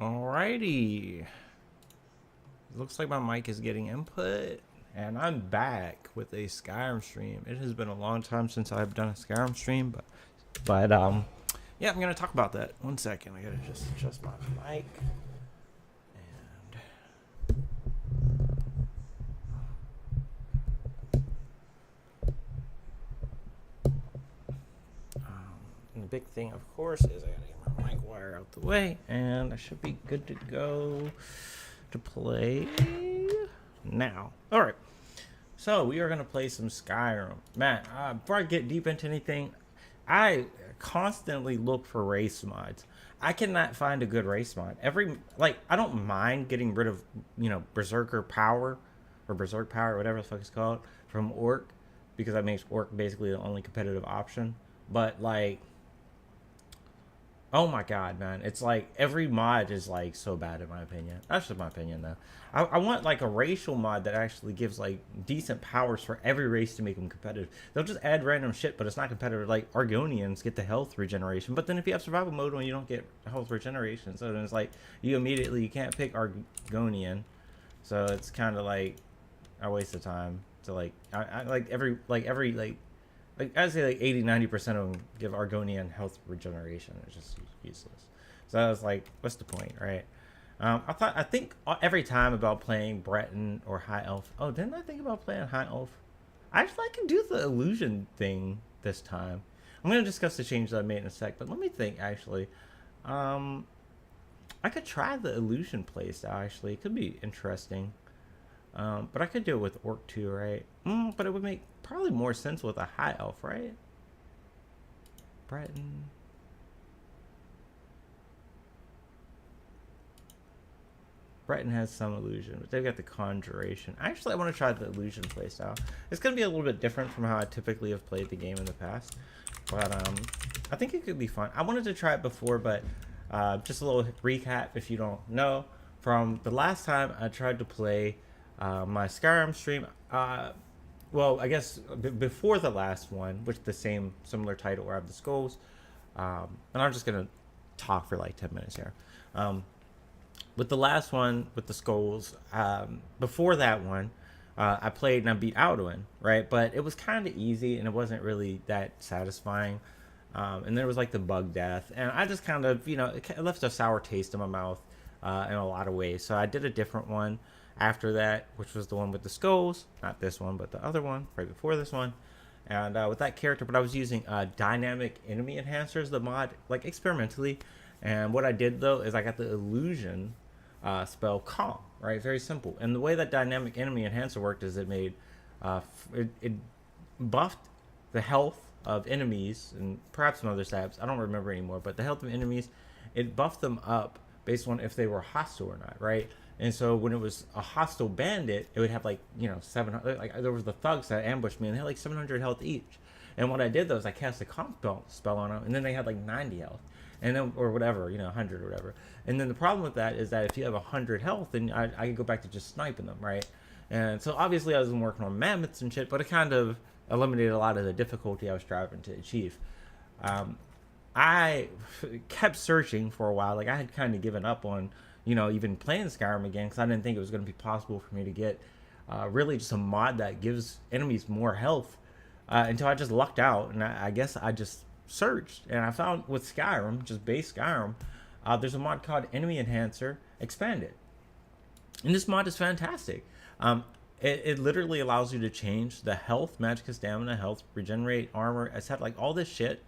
Alrighty. Looks like my mic is getting input. And I'm back with a Skyrim stream. It has been a long time since I've done a Skyrim stream, but yeah, I'm gonna talk about that. 1 second, I gotta just adjust my mic. And the big thing, of course, is I gotta get my mic wire out the way, and I should be good to go to play now. All right. So we are going to play some Skyrim. Man, before I get deep into anything, I constantly look for race mods. I cannot find a good race mod. I don't mind getting rid of, Berserker Power, or Berserk Power, whatever the fuck it's called, from Orc, because that makes Orc basically the only competitive option. But, oh my god, man. It's like every mod is like so bad in my opinion. That's just my opinion though. I want like a racial mod that actually gives like decent powers for every race to make them competitive. They'll just add random shit, but it's not competitive. Like Argonians get the health regeneration, but then if you have survival mode when you don't get health regeneration, so then it's like you can't pick Argonian. So it's kind of like a waste of time. So like I like every I'd say like 80-90% of them give Argonian health regeneration. It's just useless. So I was like, what's the point, right? I think every time about playing Breton or High Elf. Oh, didn't I think about playing High Elf? Actually, I can do the illusion thing this time. I'm going to discuss the change that I made in a sec, but let me think, actually. I could try the illusion playstyle, actually. It could be interesting. But I could do it with Orc too, right? But it would make probably more sense with a High Elf, right? Breton. Breton has some illusion, but they've got the conjuration. Actually, I want to try the illusion playstyle. It's going to be a little bit different from how I typically have played the game in the past. But I think it could be fun. I wanted to try it before, but just a little recap if you don't know. From the last time I tried to play my Skyrim stream, well, I guess before the last one, which the similar title where I have the skulls, and I'm just gonna talk for like 10 minutes here. With the last one with the skulls, before that one, I played and I beat Alduin, right? But it was kind of easy and it wasn't really that satisfying. And there was like the bug death, and I just kind of, it left a sour taste in my mouth in a lot of ways. So I did a different one after that, which was the one with the skulls, not this one but the other one right before this one, and with that character. But I was using dynamic enemy enhancers, the mod, like experimentally. And what I did though is I got the illusion spell Calm, right? Very simple. And the way that dynamic enemy enhancer worked is it made it buffed the health of enemies and perhaps some other stats, I don't remember anymore, but the health of enemies, it buffed them up based on if they were hostile or not, right? And so when it was a hostile bandit, it would have 700. Like there was the thugs that ambushed me, and they had like 700 health each. And what I did though is I cast a comp spell on them, and then they had like 90 health, and then or whatever, 100 or whatever. And then the problem with that is that if you have 100 health, then I could go back to just sniping them, right? And so obviously I was working on mammoths and shit, but it kind of eliminated a lot of the difficulty I was striving to achieve. I kept searching for a while. Like I had kind of given up on even playing Skyrim again, because I didn't think it was going to be possible for me to get really just a mod that gives enemies more health, until I just lucked out, and I guess I just searched, and I found with Skyrim, just base Skyrim, there's a mod called Enemy Enhancer Expanded, and this mod is fantastic. It literally allows you to change the health, magicka, stamina, health, regenerate, armor, etc. Like all this shit.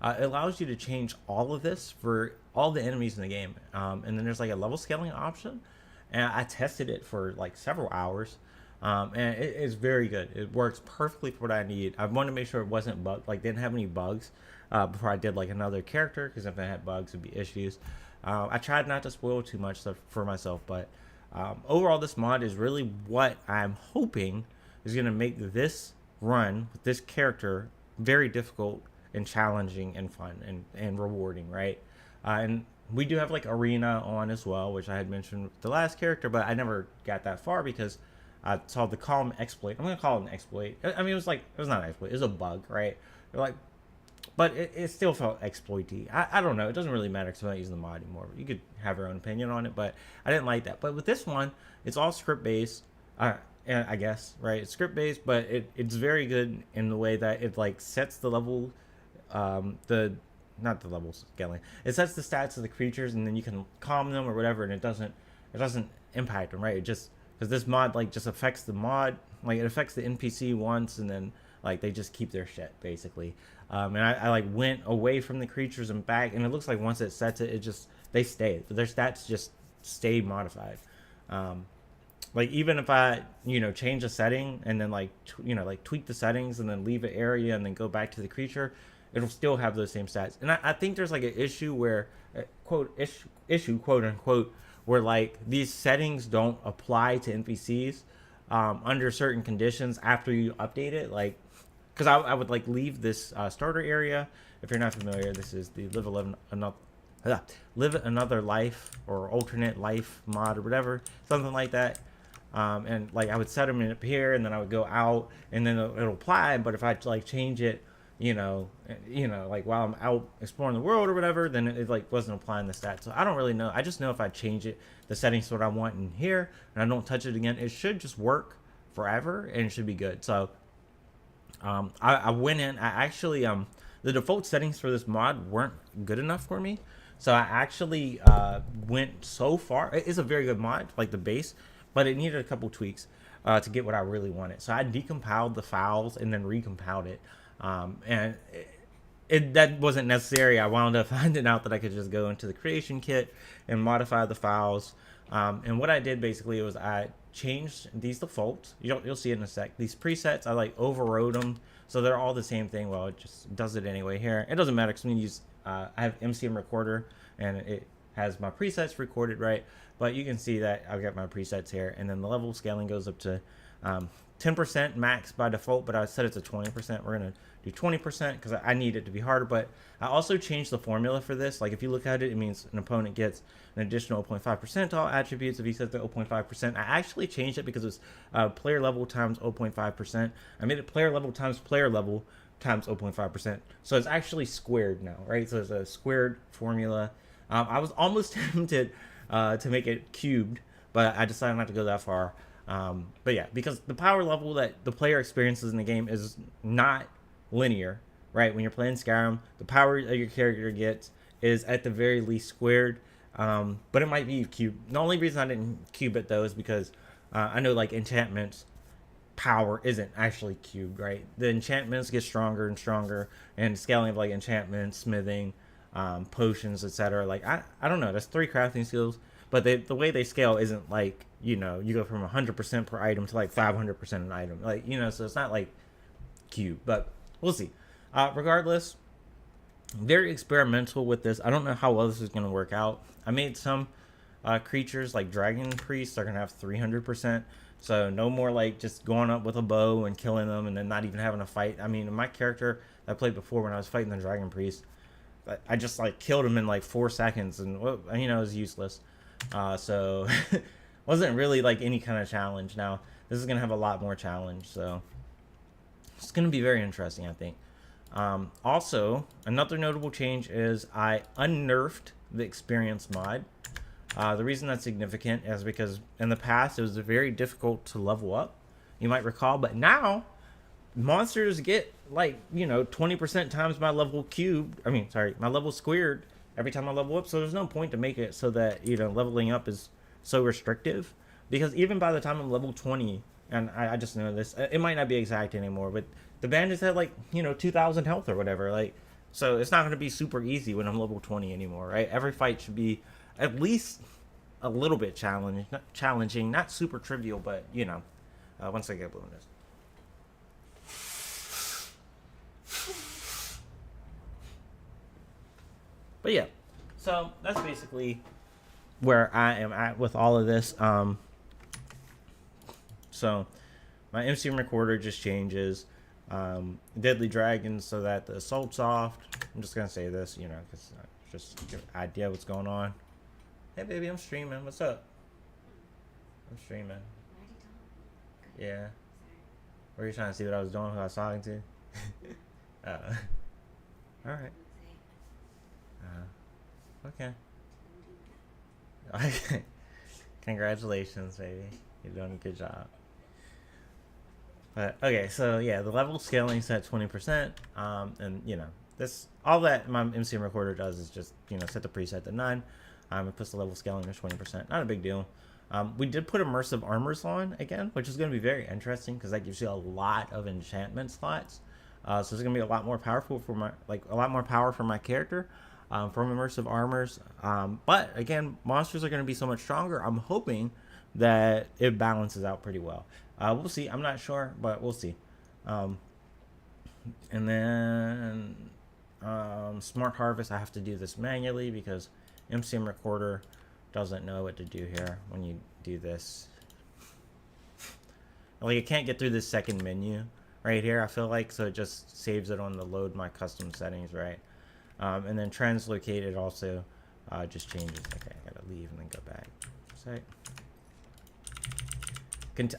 It allows you to change all of this for all the enemies in the game. And then there's like a level scaling option. And I tested it for like several hours. And it is very good. It works perfectly for what I need. I wanted to make sure it wasn't bugged, like didn't have any bugs before I did like another character, because if it had bugs, it'd be issues. I tried not to spoil too much stuff for myself, but overall, this mod is really what I'm hoping is going to make this run with this character very difficult and challenging and fun and rewarding, right? And we do have like arena on as well, which I had mentioned with the last character, but I never got that far because I saw the Calm exploit. I'm gonna call it an exploit. I mean, it was not an exploit, it was a bug, right? They're like but it still felt exploity. I don't know. It doesn't really matter because I'm not using the mod anymore. You could have your own opinion on it, but I didn't like that. But with this one, it's all script based. I guess, right? It's script based, but it's very good in the way that it like sets the level, the not the level scaling. It sets the stats of the creatures, and then you can calm them or whatever, and it doesn't impact them, right? It just because this mod like just affects the mod, like it affects the NPC once, and then like they just keep their shit basically. And I like went away from the creatures and back, and it looks like once it sets it, it just they stay. Their stats just stay modified. Like even if I change a setting and then like like tweak the settings and then leave an area and then go back to the creature, it'll still have those same stats. And I think there's like an issue where quote unquote where like these settings don't apply to NPCs under certain conditions after you update it. Like because I would like leave this starter area. If you're not familiar, this is the live another life or alternate life mod or whatever, something like that. And like I would set them in up here, and then I would go out, and then it'll apply. But if I like change it, like while I'm out exploring the world or whatever, then it like wasn't applying the stats. So I don't really know. I just know if I change it, the settings to what I want in here, and I don't touch it again, it should just work forever, and it should be good. So I went in. I actually the default settings for this mod weren't good enough for me. So I actually went so far. It's a very good mod, like the base, but it needed a couple tweaks to get what I really wanted. So I decompiled the files and then recompiled it. And that wasn't necessary. I wound up finding out that I could just go into the creation kit and modify the files. And what I did basically was I changed these defaults. You'll see it in a sec. These presets, I like overrode them. So they're all the same thing. Well, it just does it anyway here. It doesn't matter because I'm going to use, I have MCM recorder and it has my presets recorded, right? But you can see that I've got my presets here, and then the level scaling goes up to 10% max by default, but I set it to 20%. We're going to do 20% because I need it to be harder, but I also changed the formula for this. Like if you look at it, it means an opponent gets an additional 0.5% to all attributes if he sets the 0.5%. I actually changed it because it's player level times 0.5%. I made it player level times 0.5%. So it's actually squared now, right? So it's a squared formula. I was almost tempted to make it cubed, but I decided not to go that far. But yeah, because the power level that the player experiences in the game is not linear, right? When you're playing Skyrim, the power that your character gets is at the very least squared, but it might be cubed. The only reason I didn't cube it though is because I know like enchantments power isn't actually cubed, right? The enchantments get stronger and stronger, and scaling of like enchantments, smithing, potions, etc. Like I don't know. That's 3 crafting skills, but the way they scale isn't like you go from 100% per item to like 500% an item, like so it's not like cube, but we'll see. Regardless, very experimental with this. I don't know how well this is going to work out. I made some creatures like dragon priests are going to have 300%, so no more like just going up with a bow and killing them and then not even having a fight. I mean, my character that I played before, when I was fighting the dragon priest, I just like killed him in like 4 seconds, and it was useless. So wasn't really like any kind of challenge. Now this is gonna have a lot more challenge, so it's gonna be very interesting, I think. Also, another notable change is I unnerfed the experience mod. The reason that's significant is because in the past it was very difficult to level up, you might recall, but now monsters get like 20% times my level cubed. My level squared every time I level up. So there's no point to make it so that leveling up is so restrictive, because even by the time I'm level 20, and I just know this, it might not be exact anymore, but the bandits had like 2,000 health or whatever. Like, so it's not going to be super easy when I'm level 20 anymore, right? Every fight should be at least a little bit challenging, not super trivial, but once I get blue in this. But yeah, so that's basically where I am at with all of this. So my MCM recorder just changes. Deadly Dragons so that the assault soft. I'm just gonna say this, because just give an idea what's going on. Hey baby, I'm streaming. What's up? I'm streaming. Yeah. Were you trying to see what I was doing? Who I was talking to? All right. Okay. Okay. Congratulations, baby. You're doing a good job. But okay, so yeah, the level scaling is at 20%. And you know, this all that my MCM recorder does is just, you know, set the preset to 9. It puts the level scaling to 20%. Not a big deal. We did put immersive armors on again, which is going to be very interesting because that gives you a lot of enchantment slots. So it's going to be a lot more powerful for my, like, a lot more power for my character from immersive armors. But again, monsters are going to be so much stronger. I'm hoping that it balances out pretty well. We'll see. I'm not sure, but we'll see. And then Smart Harvest, I have to do this manually because MCM Recorder doesn't know what to do here when you do this. Like, it can't get through this second menu right here, I feel like, so it just saves it on the load my custom settings, right? And then translocate, it also just changes. Okay, I gotta leave and then go back. Sorry.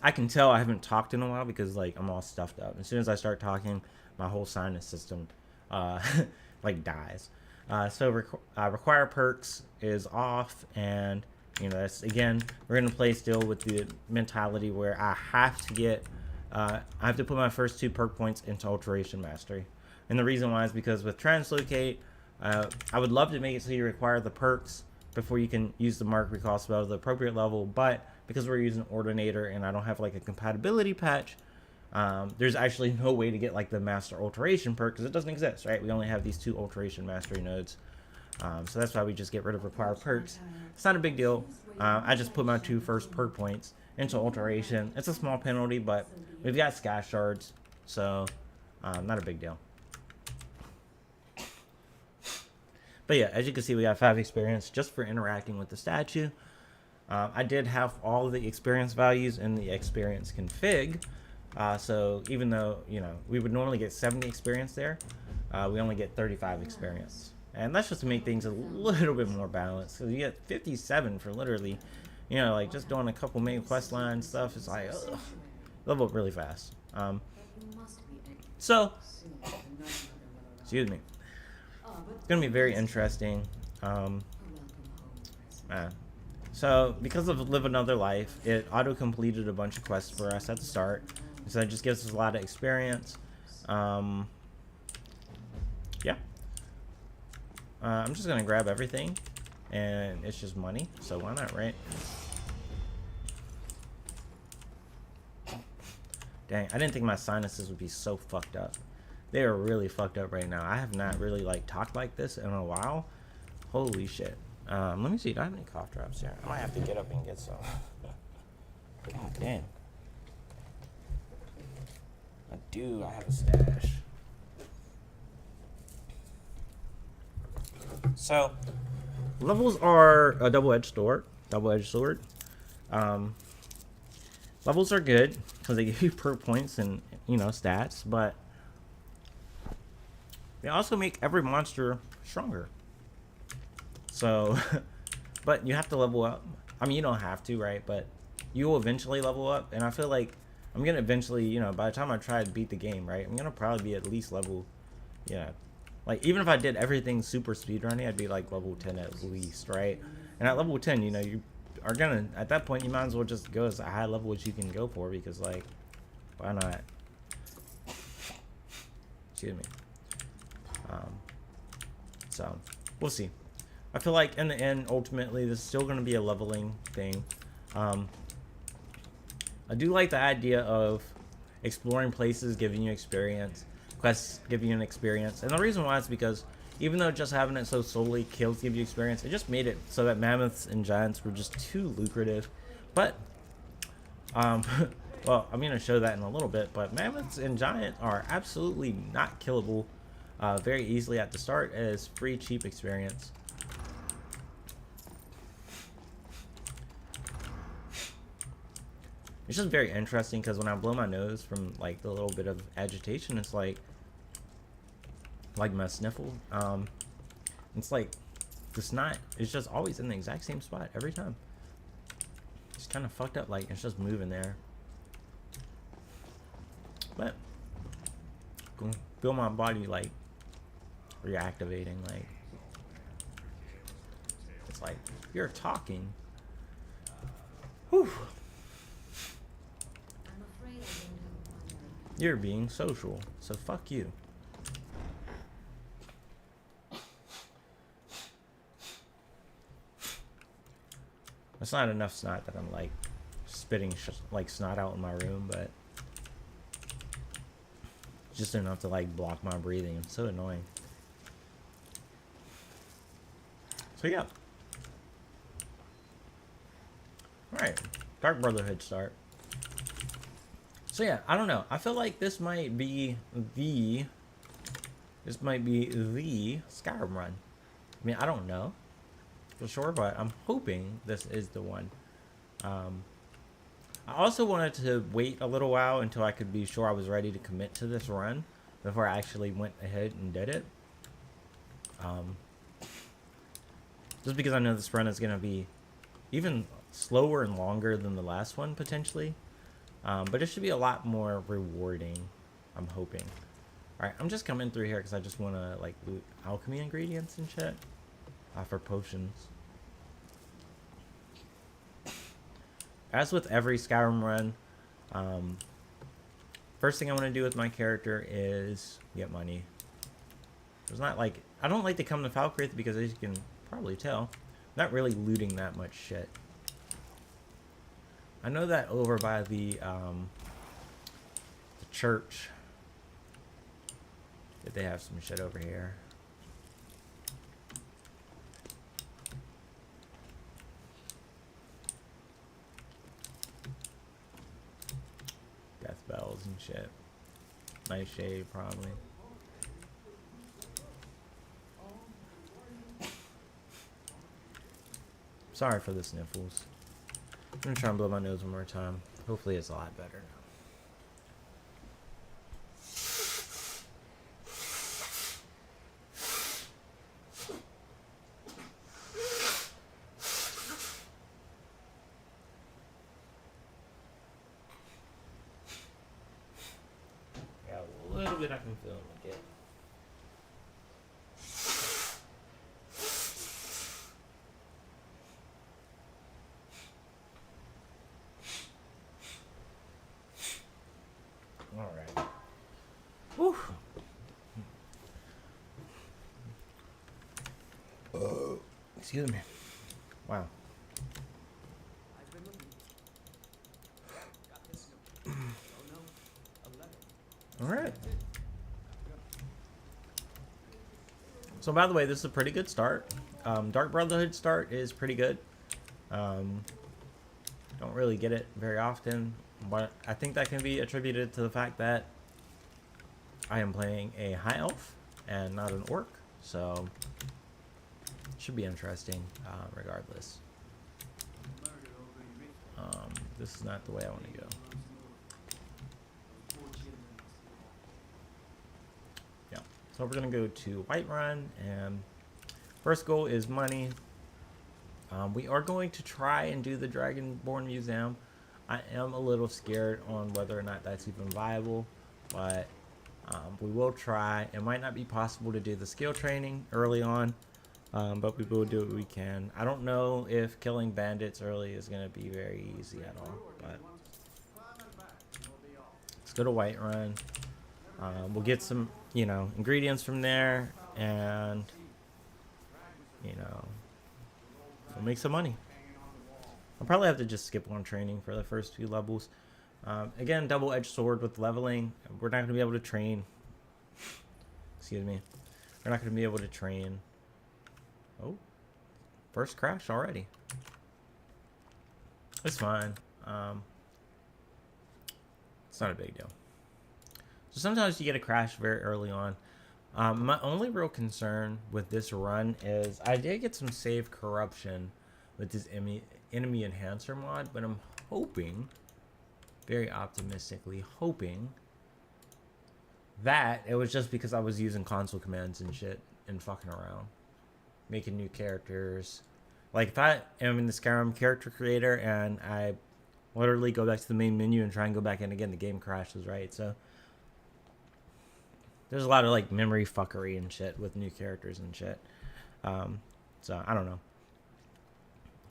I can tell I haven't talked in a while because, like, I'm all stuffed up. As soon as I start talking, my whole sinus system like dies. So require perks is off, and you know, that's, again, we're gonna play still with the mentality where I have to get I have to put my first 2 perk points into Alteration Mastery. And the reason why is because with Translocate, I would love to make it so you require the perks before you can use the Mark Recall spell at the appropriate level, but because we're using Ordinator and I don't have like a compatibility patch, there's actually no way to get like the Master Alteration perk because it doesn't exist, right? We only have these 2 Alteration Mastery nodes. So that's why we just get rid of required perks. It's not a big deal. I just put my 2 first perk points into Alteration. It's a small penalty, but we've got Sky Shards, so not a big deal. But yeah, as you can see, we got 5 experience just for interacting with the statue. I did have all of the experience values in the experience config. So even though, you know, we would normally get 70 experience there, we only get 35 experience. And that's just to make things a little bit more balanced. So you get 57 for literally, you know, like just doing a couple main quest line stuff. It's like, ugh, level up really fast. So, excuse me. It's going to be very interesting. So, because of Live Another Life, it auto-completed a bunch of quests for us at the start. So that just gives us a lot of experience. Yeah. I'm just going to grab everything. And it's just money. So why not, right? Dang, I didn't think my sinuses would be so fucked up. They are really fucked up right now. I have not really, like, talked like this in a while. Holy shit. Let me see. Do I have any cough drops here? I might have to get up and get some. God damn. I do. I have a stash. So, levels are a double-edged sword. Levels are good because they give you perk points and, you know, stats, but they also make every monster stronger. So, but you have to level up. I mean, you don't have to, right? But you will eventually level up, and I feel like I'm gonna eventually, you know, by the time I try to beat the game, right, I'm gonna probably be at least level, yeah, like even if I did everything super speedrunning, I'd be like level 10 at least, right? And at level 10, you know, you are gonna, at that point, you might as well just go as high level as you can go for, because, like, why not? Excuse me. So we'll see. I feel like in the end, ultimately, this is still going to be a leveling thing. I do like the idea of exploring places, giving you experience, quests giving you an experience. And the reason why is because even though just having it so solely kills give you experience, it just made it so that mammoths and giants were just too lucrative. But, well, I'm going to show that in a little bit, but mammoths and giants are absolutely not killable very easily at the start as free, cheap experience. It's just very interesting because when I blow my nose from like the little bit of agitation, it's like my sniffle. It's like the snot is just always in the exact same spot every time. It's kind of fucked up, like it's just moving there. But feel my body like reactivating. Like, it's like, you're talking. Whew. You're being social, so fuck you. That's not enough snot that I'm like spitting like snot out in my room, but just enough to like block my breathing. It's so annoying. So yeah. Alright, Dark Brotherhood start. So yeah, I don't know. I feel like this might be the Skyrim run. I mean, I don't know for sure, but I'm hoping this is the one. I also wanted to wait a little while until I could be sure I was ready to commit to this run before I actually went ahead and did it. Just because I know this run is going to be even slower and longer than the last one, potentially. But it should be a lot more rewarding, I'm hoping. Alright, I'm just coming through here because I just want to, like, loot alchemy ingredients and shit. For potions. As with every Skyrim run, first thing I want to do with my character is get money. There's not, like... I don't like to come to Falkreath because, as you can probably tell, I'm not really looting that much shit. I know that over by the church that they have some shit over here. Death bells and shit. Nice shade, probably. Sorry for the sniffles. I'm gonna try and blow my nose one more time. Hopefully it's a lot better now. Yeah, a little bit I can feel it again. Alright. Whew. Excuse me. Wow. Alright. So by the way, this is a pretty good start. Dark Brotherhood start is pretty good. Don't really get it very often, but I think that can be attributed to the fact that I am playing a high elf and not an orc, so it should be interesting regardless. This is not the way I want to go. Yeah, so we're gonna go to Whiterun, and first goal is money. We are going to try and do the Dragonborn Museum. I am a little scared on whether or not that's even viable, but we will try. It might not be possible to do the skill training early on, but we will do what we can. I don't know if killing bandits early is going to be very easy at all, but let's go to Whiterun. We'll get some, ingredients from there, and, we'll make some money. I'll probably have to just skip on training for the first few levels. Again, double-edged sword with leveling. We're not going to be able to train. Excuse me. We're not going to be able to train. Oh. First crash already. It's fine. It's not a big deal. So sometimes you get a crash very early on. My only real concern with this run is I did get some save corruption with this enemy enhancer mod, but I'm hoping, very optimistically hoping, that it was just because I was using console commands and shit and fucking around, making new characters. Like if I am in the Skyrim character creator and I literally go back to the main menu and try and go back in again, the game crashes, right? So There's a lot of like memory fuckery and shit with new characters and shit. So I don't know.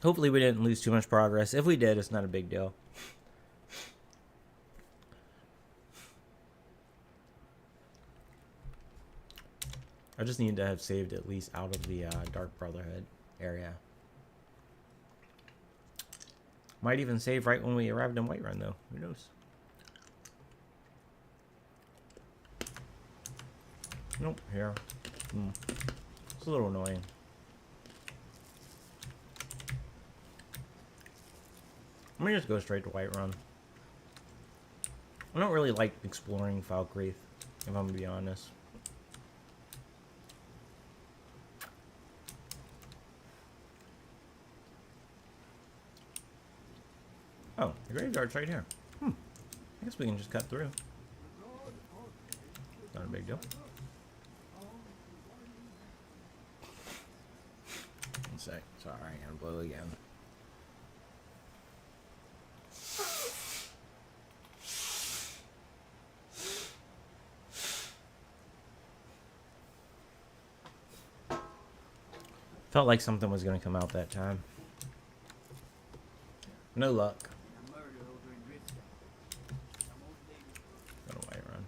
Hopefully we didn't lose too much progress. If we did, it's not a big deal. I just need to have saved at least out of the Dark Brotherhood area. Might even save right when we arrived in Whiterun, though. Who knows? Nope, here. It's a little annoying. I'm gonna just go straight to Whiterun. I don't really like exploring Falkreath, if I'm gonna be honest. Oh, the graveyard's right here. I guess we can just cut through. Not a big deal. One sec. Sorry, I'm gonna blow again. Felt like something was gonna come out that time. No luck. Got a Whiterun.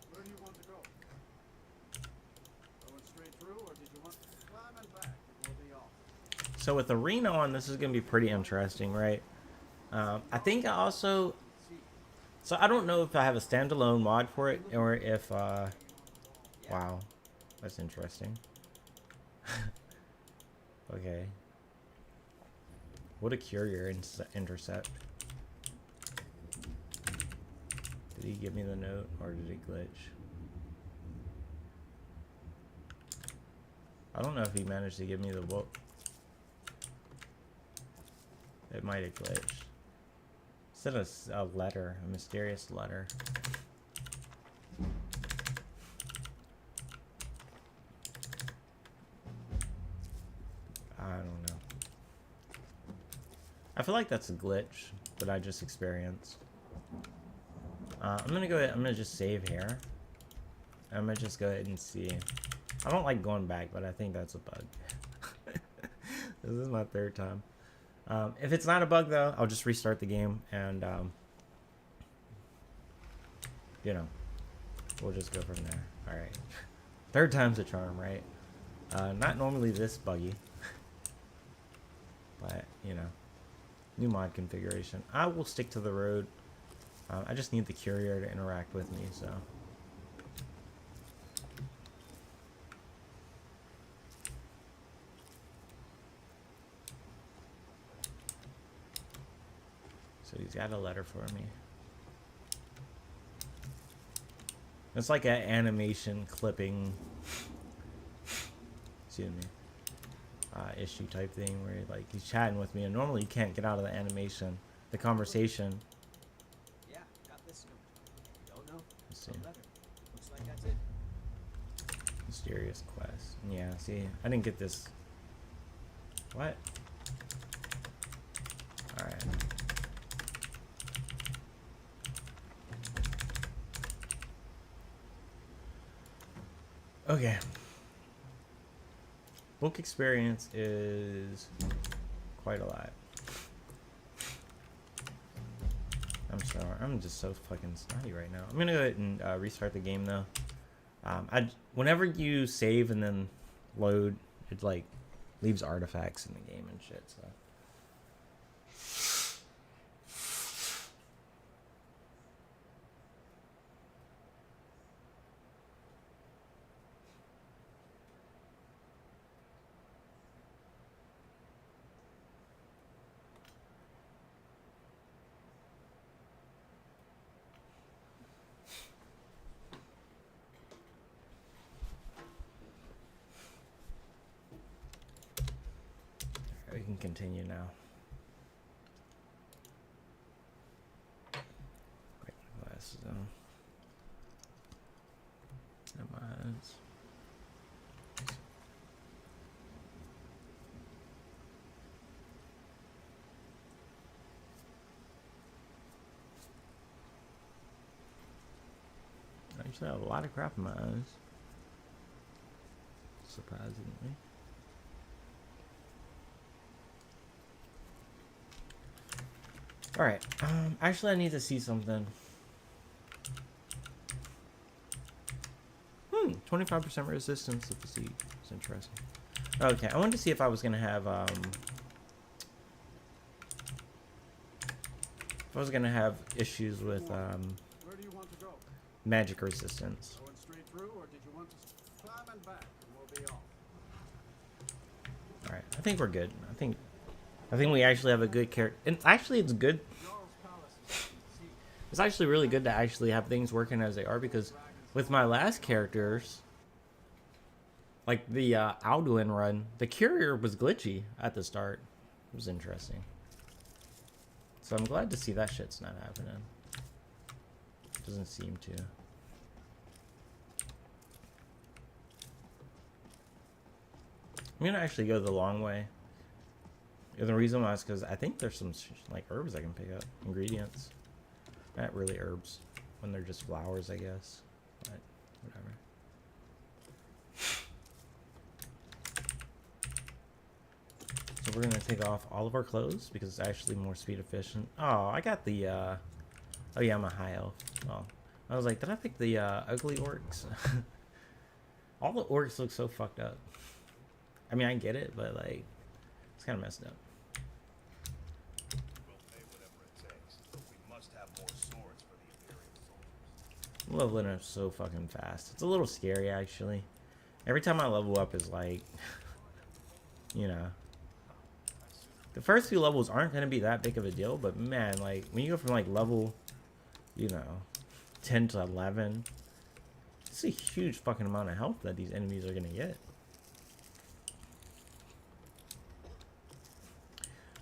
Where do you want to go? Going straight through, or did you want to climb and back? It will be off. So with Arena on, this is gonna be pretty interesting, right? I think I also. So I don't know if I have a standalone mod for it or if. Wow, that's interesting. Okay. What a courier intercept. Did he give me the note or did it glitch? I don't know if he managed to give me the book. It might have glitched. It said a letter, a mysterious letter. I don't know. I feel like that's a glitch that I just experienced. I'm gonna go ahead, I'm gonna just save here. I'm gonna just go ahead and see. I don't like going back, but I think that's a bug. This is my third time. If it's not a bug though, I'll just restart the game and you know, we'll just go from there. Alright. Third time's a charm, right? Not normally this buggy. But, you know, new mod configuration. I will stick to the road. I just need the courier to interact with me, so. So he's got a letter for me. It's like an animation clipping, excuse me, issue type thing where like he's chatting with me and normally you can't get out of the animation, the conversation. Yeah, got this. Don't know. Let's see. Looks like that's it. Mysterious quest. Yeah, see, I didn't get this. What? Alright. Okay. Book experience is quite a lot. I'm sorry. I'm just so fucking snotty right now. I'm gonna go ahead and restart the game though. Whenever you save and then load, it like leaves artifacts in the game and shit. So. We can continue now. Wait, my glasses on. My eyes. actually have a lot of crap in my eyes. Surprisingly. Alright, actually I need to see something. 25% resistance to the siege. It's interesting. Okay, I wanted to see if I was gonna have issues with Where do you want to go? magic resistance. Going straight through, or did you want to climb and back, and we'll be off? Alright, I think we're good. I think we actually have a good character. And actually it's good. Jarl's palace is open to see. It's actually really good to actually have things working as they are, because with my last characters, like the Alduin run, the courier was glitchy at the start. It was interesting. So I'm glad to see that shit's not happening. Doesn't seem to. I'm gonna actually go the long way. And the reason why is because I think there's some like herbs I can pick up. Ingredients. Not really herbs. When they're just flowers, I guess. But whatever. So we're gonna take off all of our clothes because it's actually more speed efficient. Oh, I got the oh yeah, I'm a high elf. Well, I was like, did I pick the ugly orcs? All the orcs look so fucked up. I mean, I get it, but like, it's kind of messed up. We'll pay whatever it takes, but we must have more swords for the Imperial soldiers. Leveling up so fucking fast. It's a little scary, actually. Every time I level up is like, you know, the first few levels aren't going to be that big of a deal, but man, like, when you go from like level, you know, 10 to 11, it's a huge fucking amount of health that these enemies are going to get.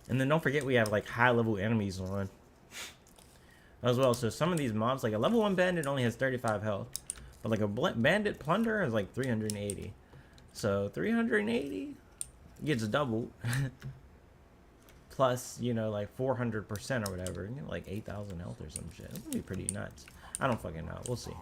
And then don't forget we have like high level enemies on as well. So some of these mobs, like a level 1 bandit only has 35 health, but like a bandit plunder is like 380. So 380 gets doubled. Plus, you know, like 400% or whatever. You know, like 8,000 health or some shit. It's gonna be pretty nuts. I don't fucking know. We'll see.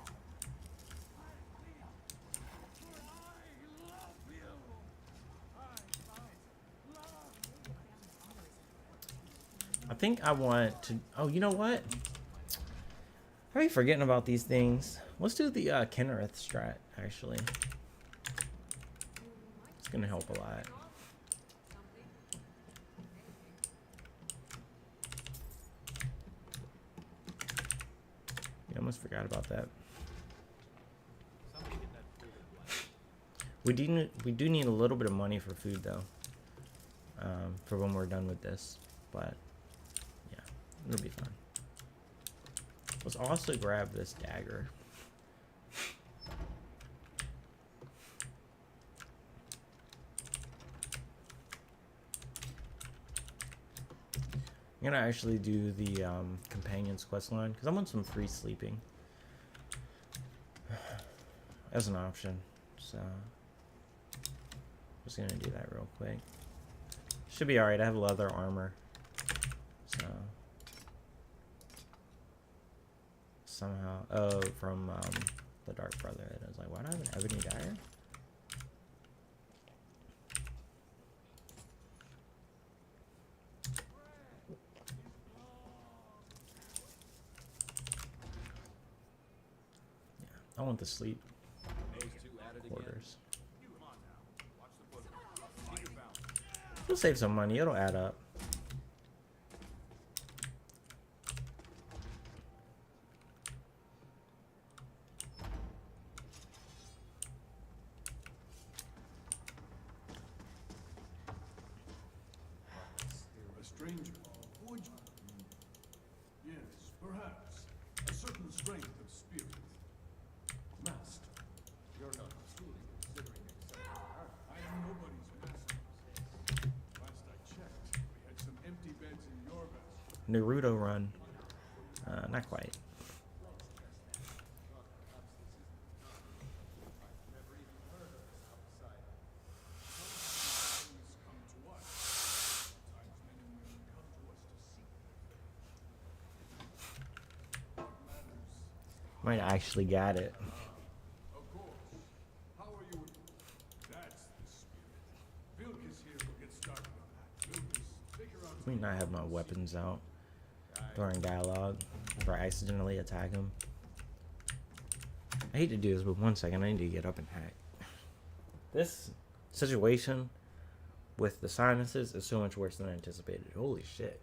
I think I want to... Oh, you know what? I be forgetting about these things. Let's do the Kennereth strat, actually. It's gonna help a lot. I almost forgot about that. We do need a little bit of money for food though, for when we're done with this. But yeah, it'll be fun. Let's also grab this dagger. I'm gonna actually do the companion's quest line because I want some free sleeping as an option. So just gonna do that real quick. Should be alright. I have leather armor, so somehow from the Dark Brotherhood. I was like, why do I have an ebony dagger? I want the sleep quarters. We'll save some money. It'll add up. A stranger, would you? Yes, perhaps. A certain strength of spirit. Master, you're not truly considering yourself. I am nobody's master. Last I checked, we had some empty beds in your vessel. Naruto run. Not quite. Might actually got it. Let me not have my weapons out during dialogue, or I accidentally attack him. I hate to do this, but 1 second, I need to get up and hack. This situation with the sinuses is so much worse than I anticipated. Holy shit.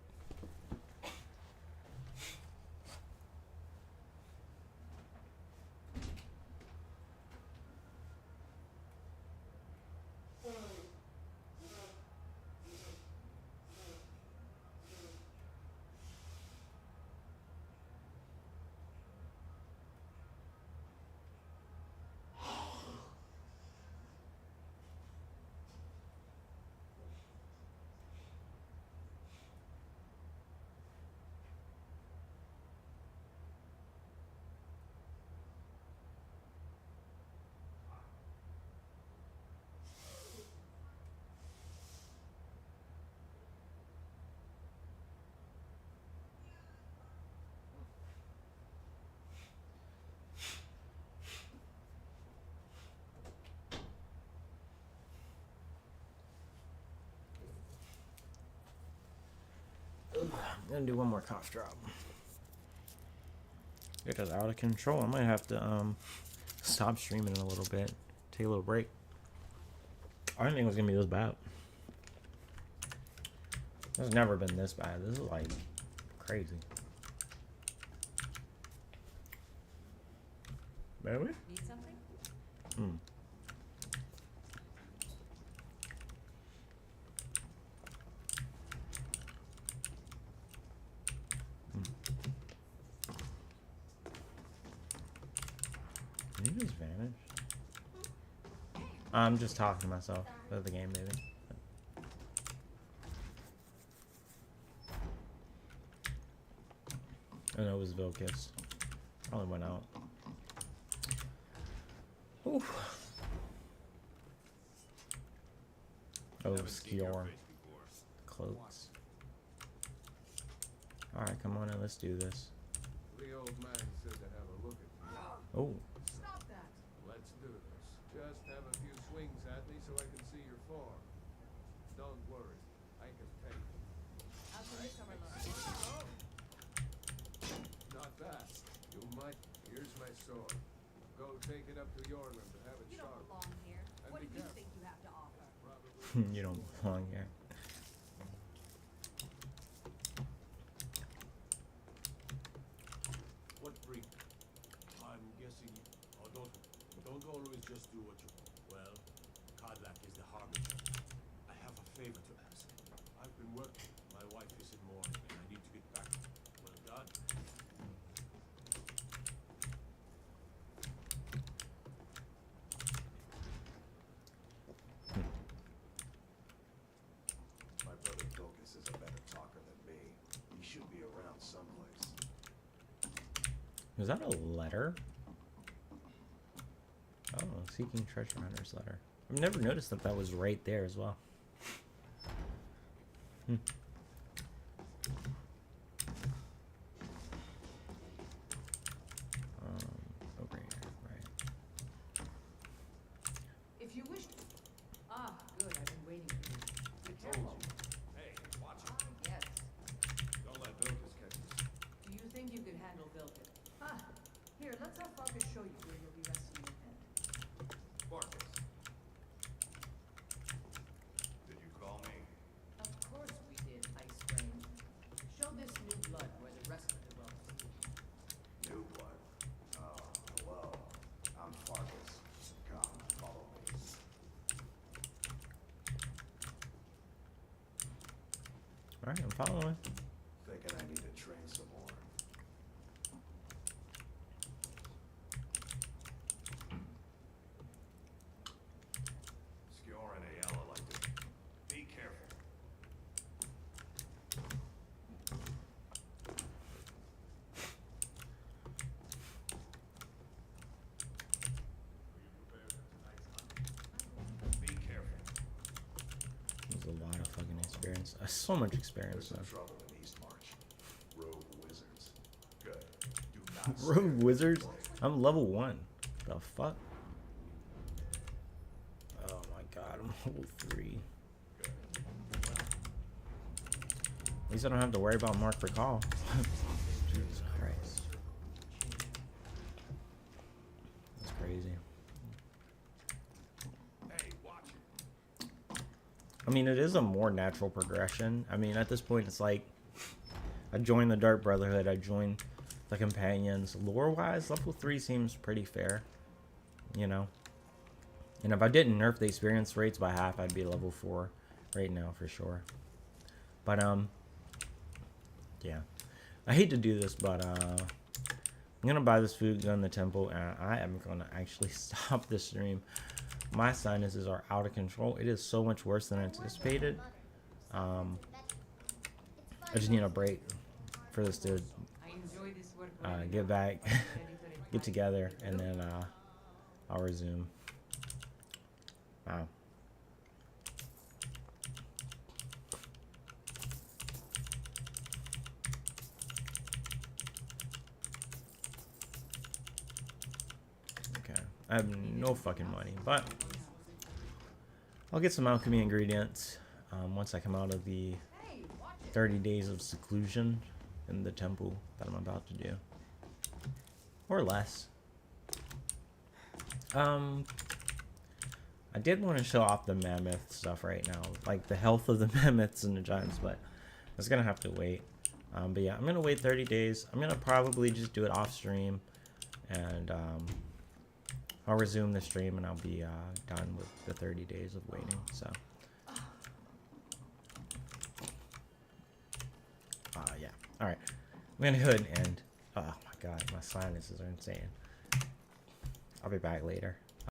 I'm gonna do one more cough drop. It is out of control. I might have to stop streaming in a little bit. Take a little break. I didn't think it was gonna be this bad. It's never been this bad. This is like crazy. Baby? Need something? Hmm. Did you just vanish? I'm just talking to myself about the game, baby. I know it was Vilkis. Probably went out. Oof. Oh, Skior. Cloaks. Alright, come on in, let's do this. The old man said to have a look at you. Oh. Stop that. Let's do this. Just have a few swings at me so I can see your form. Don't worry, I can take it. How's the newcomer look? Not bad. You might. Here's my sword. Go take it up to your room to have it You don't sharp. belong here. And What be do you careful. think you have to offer? Probably. You don't belong here. What breed? I'm guessing. Oh, don't always just do what you. Well, Cadillac is the harbinger. I have a favor to ask. I've been working. My wife is in mourning, and I need to get back. Well done. My brother Focus is a better talker than me. He should be around someplace. Was that a letter? Oh, Seeking Treasure Hunter's letter. I've never noticed that that was right there as well. Hmm. Over here, right. If you wish. Ah, good. I've been waiting for you. Be careful. Hey, watch it. Yes. Don't let Vilkas catch you. Do you think you could handle Vilkin? Ah, here. Let's have Farkas show you where you'll be resting your head. Barkus. Did you call me? Of course we did, Ice Brain. Show this new blood where the rest of the world is. New blood. Oh, hello. I'm Farkas. Come, follow me. Alright, I'm following. Thinking I need to train some more. Skior and Ayala like to. Be careful. Be careful. There's a lot of fucking experience. So much experience. There's some Though. trouble in East March. Rogue wizards. Good. Do not Rogue Wizards? I'm level 1. The fuck? Oh my god, I'm level 3. least I don't have to worry about Mark Recall. Jesus Christ. That's crazy. Hey, watch it. I mean, it is a more natural progression. I mean, at this point, it's like I joined the Dark Brotherhood. I joined the Companions. Lore-wise, level 3 seems pretty fair, you know. And if I didn't nerf the experience rates by half, I'd be level 4 right now for sure. But yeah, I hate to do this, but I'm gonna buy this food, go in the temple, and I am gonna actually stop this stream. My sinuses are out of control. It is so much worse than anticipated. I just need a break for this to get back, get together, and then I'll resume. Wow. Okay, I have no fucking money, but I'll get some alchemy ingredients once I come out of the 30 days of seclusion in the temple that I'm about to do, or less. I did want to show off the mammoth stuff right now, like the health of the mammoths and the giants, but it's gonna have to wait. But yeah, I'm gonna wait 30 days. I'm gonna probably just do it off stream, and I'll resume the stream and I'll be done with the 30 days of waiting. So yeah, all right, I'm gonna go ahead and end. Oh my god, my sinuses are insane. I'll be back later.